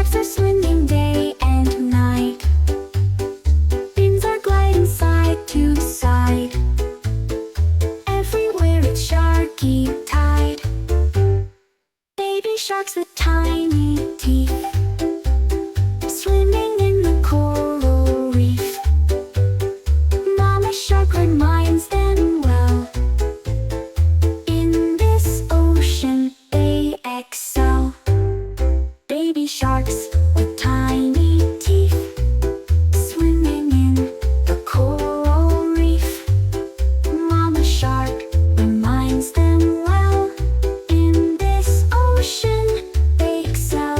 Sharks are swimming day and night. Fins are gliding side to side. Everywhere it's sharky tide. Baby sharks with tiny teeth, swimming in the coral reef. Mama shark reminds them well. In this ocean they excel. Baby sharks with tiny teeth, swimming in the coral reef. Mama shark reminds them well. In this ocean they excel.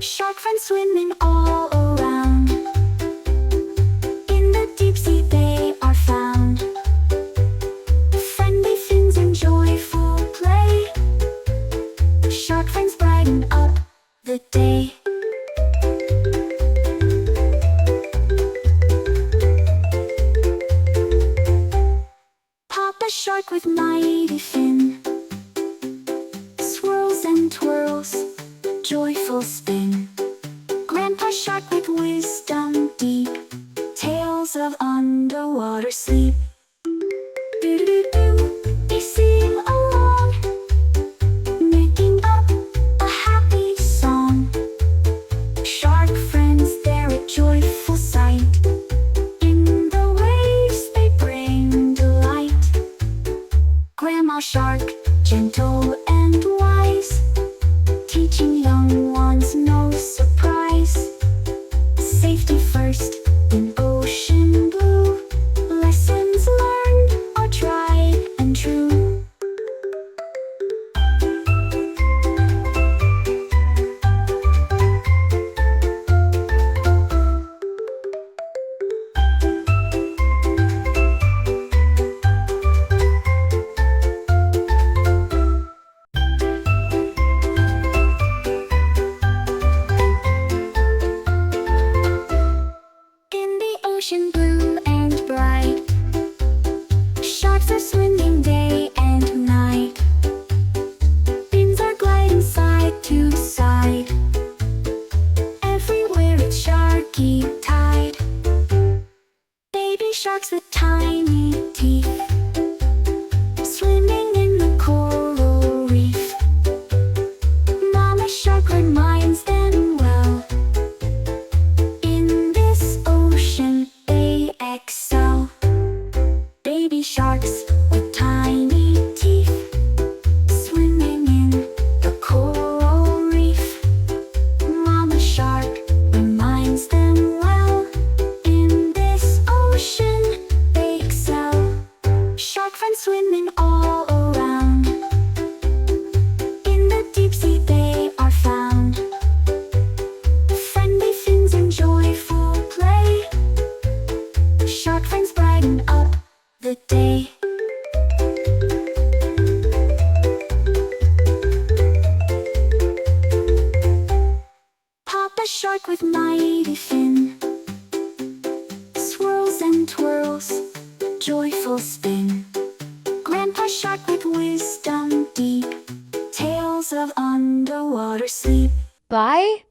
Shark friends swimming all around. In the deep sea they are found. Friendly fins and joyful play. Shark friends brighten up the day. Papa shark with mighty fin swirls and twirls, joyful spin. Grandpa shark with wisdom deep, tales of underwater sleep. Do-do-do-do, they sing along, making up a happy song. Shark friends, they're a joyful sight. In the waves they bring delight. Grandma shark, gentle and wise, teaching young ones no surprise. Safety first in ocean blue, lessons learned are tried and true. In the ocean blue and bright, sharks are swimming day and night. Fins are gliding side to side. Everywhere it's sharky tide. Baby sharks with tiny teeth, swimming in the coral reef. Mama shark reminds them well. In this ocean they excel. Baby sharks with tiny teeth, swimming in the coral reef. Mama shark reminds them well. In this ocean they excel. Shark friends swimming all around. In the deep sea they are found. Friendly fins and joyful play. Shark friends brighten up the day. Papa shark with mighty fin swirls and twirls, joyful spin. Grandpa shark with wisdom deep, tales of underwater sleep. Bye.